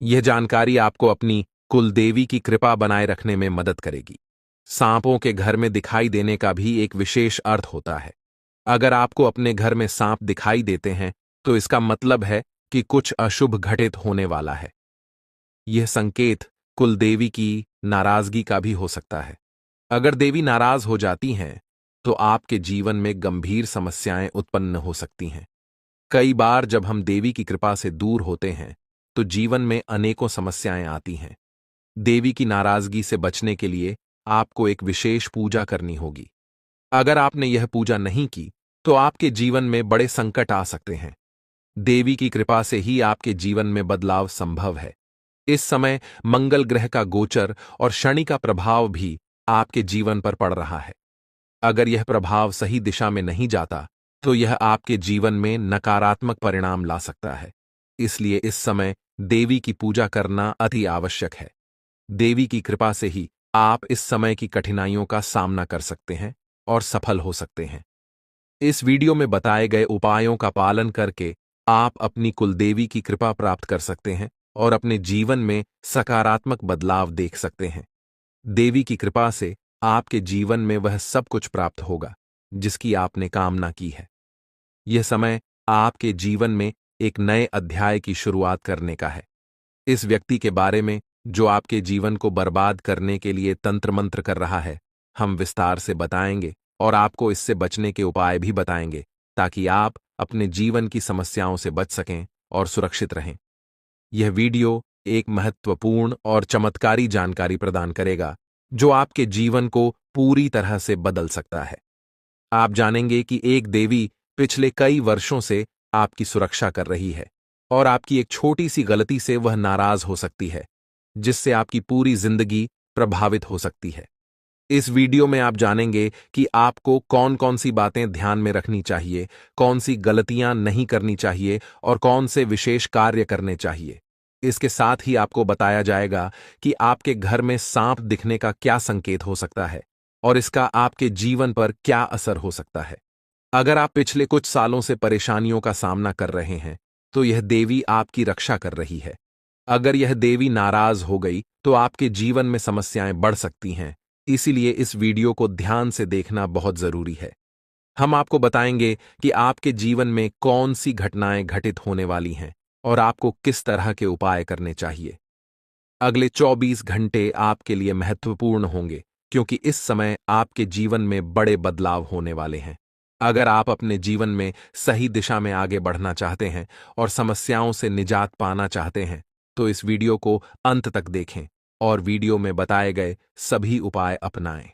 यह जानकारी आपको अपनी कुलदेवी की कृपा बनाए रखने में मदद करेगी। सांपों के घर में दिखाई देने का भी एक विशेष अर्थ होता है। अगर आपको अपने घर में सांप दिखाई देते हैं तो इसका मतलब है कि कुछ अशुभ घटित होने वाला है। यह संकेत कुलदेवी की नाराजगी का भी हो सकता है। अगर देवी नाराज हो जाती हैं तो आपके जीवन में गंभीर समस्याएं उत्पन्न हो सकती हैं। कई बार जब हम देवी की कृपा से दूर होते हैं तो जीवन में अनेकों समस्याएं आती हैं। देवी की नाराजगी से बचने के लिए आपको एक विशेष पूजा करनी होगी। अगर आपने यह पूजा नहीं की तो आपके जीवन में बड़े संकट आ सकते हैं। देवी की कृपा से ही आपके जीवन में बदलाव संभव है। इस समय मंगल ग्रह का गोचर और शनि का प्रभाव भी आपके जीवन पर पड़ रहा है। अगर यह प्रभाव सही दिशा में नहीं जाता तो यह आपके जीवन में नकारात्मक परिणाम ला सकता है। इसलिए इस समय देवी की पूजा करना अति आवश्यक है। देवी की कृपा से ही आप इस समय की कठिनाइयों का सामना कर सकते हैं और सफल हो सकते हैं। इस वीडियो में बताए गए उपायों का पालन करके आप अपनी कुलदेवी की कृपा प्राप्त कर सकते हैं और अपने जीवन में सकारात्मक बदलाव देख सकते हैं। देवी की कृपा से आपके जीवन में वह सब कुछ प्राप्त होगा जिसकी आपने कामना की है। यह समय आपके जीवन में एक नए अध्याय की शुरुआत करने का है। इस व्यक्ति के बारे में जो आपके जीवन को बर्बाद करने के लिए तंत्र मंत्र कर रहा है, हम विस्तार से बताएंगे और आपको इससे बचने के उपाय भी बताएंगे ताकि आप अपने जीवन की समस्याओं से बच सकें और सुरक्षित रहें। यह वीडियो एक महत्वपूर्ण और चमत्कारी जानकारी प्रदान करेगा जो आपके जीवन को पूरी तरह से बदल सकता है। आप जानेंगे कि एक देवी पिछले कई वर्षों से आपकी सुरक्षा कर रही है और आपकी एक छोटी सी गलती से वह नाराज हो सकती है, जिससे आपकी पूरी जिंदगी प्रभावित हो सकती है। इस वीडियो में आप जानेंगे कि आपको कौन कौन सी बातें ध्यान में रखनी चाहिए, कौन सी गलतियां नहीं करनी चाहिए और कौन से विशेष कार्य करने चाहिए। इसके साथ ही आपको बताया जाएगा कि आपके घर में सांप दिखने का क्या संकेत हो सकता है और इसका आपके जीवन पर क्या असर हो सकता है। अगर आप पिछले कुछ सालों से परेशानियों का सामना कर रहे हैं तो यह देवी आपकी रक्षा कर रही है। अगर यह देवी नाराज हो गई तो आपके जीवन में समस्याएं बढ़ सकती हैं। इसीलिए इस वीडियो को ध्यान से देखना बहुत जरूरी है। हम आपको बताएंगे कि आपके जीवन में कौन सी घटनाएं घटित होने वाली हैं और आपको किस तरह के उपाय करने चाहिए। अगले 24 घंटे आपके लिए महत्वपूर्ण होंगे क्योंकि इस समय आपके जीवन में बड़े बदलाव होने वाले हैं। अगर आप अपने जीवन में सही दिशा में आगे बढ़ना चाहते हैं और समस्याओं से निजात पाना चाहते हैं तो इस वीडियो को अंत तक देखें और वीडियो में बताए गए सभी उपाय अपनाएं।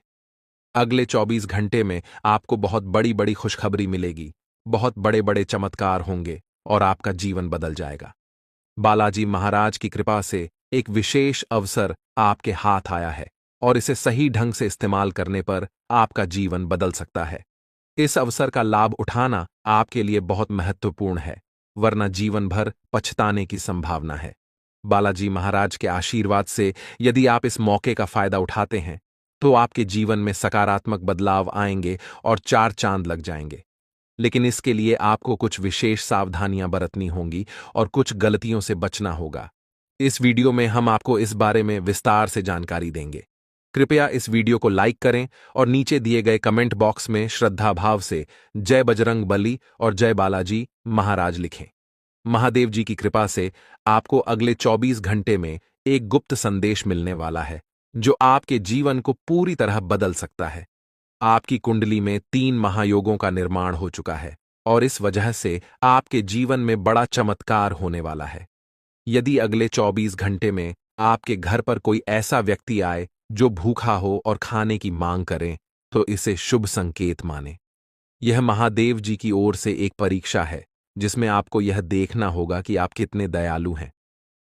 अगले 24 घंटे में आपको बहुत बड़ी बड़ी खुशखबरी मिलेगी, बहुत बड़े बड़े चमत्कार होंगे और आपका जीवन बदल जाएगा। बालाजी महाराज की कृपा से एक विशेष अवसर आपके हाथ आया है और इसे सही ढंग से इस्तेमाल करने पर आपका जीवन बदल सकता है। इस अवसर का लाभ उठाना आपके लिए बहुत महत्वपूर्ण है, वरना जीवन भर पछताने की संभावना है। बालाजी महाराज के आशीर्वाद से यदि आप इस मौके का फायदा उठाते हैं तो आपके जीवन में सकारात्मक बदलाव आएंगे और 4 चांद लग जाएंगे। लेकिन इसके लिए आपको कुछ विशेष सावधानियां बरतनी होंगी और कुछ गलतियों से बचना होगा। इस वीडियो में हम आपको इस बारे में विस्तार से जानकारी देंगे। कृपया इस वीडियो को लाइक करें और नीचे दिए गए कमेंट बॉक्स में श्रद्धा भाव से जय बजरंग बली और जय बालाजी महाराज लिखें। महादेव जी की कृपा से आपको अगले 24 घंटे में एक गुप्त संदेश मिलने वाला है जो आपके जीवन को पूरी तरह बदल सकता है। आपकी कुंडली में 3 महायोगों का निर्माण हो चुका है और इस वजह से आपके जीवन में बड़ा चमत्कार होने वाला है। यदि अगले 24 घंटे में आपके घर पर कोई ऐसा व्यक्ति आए जो भूखा हो और खाने की मांग करे, तो इसे शुभ संकेत माने। यह महादेव जी की ओर से एक परीक्षा है, जिसमें आपको यह देखना होगा कि आप कितने दयालु हैं।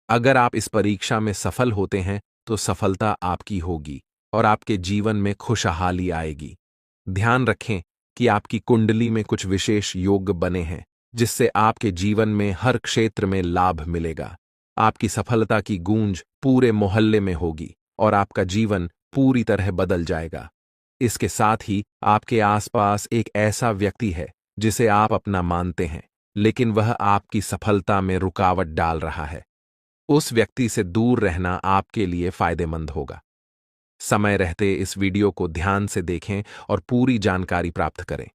अगर आप इस परीक्षा में सफल होते हैं, तो सफलता आपकी होगी और आपके जीवन में खुशहाली आएगी। ध्यान रखें कि आपकी कुंडली में कुछ विशेष योग बने हैं, जिससे आपके जीवन में हर क्षेत्र में लाभ मिलेगा। आपकी सफलता की गूंज पूरे मोहल्ले में होगी और आपका जीवन पूरी तरह बदल जाएगा। इसके साथ ही आपके आसपास एक ऐसा व्यक्ति है जिसे आप अपना मानते हैं, लेकिन वह आपकी सफलता में रुकावट डाल रहा है। उस व्यक्ति से दूर रहना आपके लिए फायदेमंद होगा। समय रहते इस वीडियो को ध्यान से देखें और पूरी जानकारी प्राप्त करें।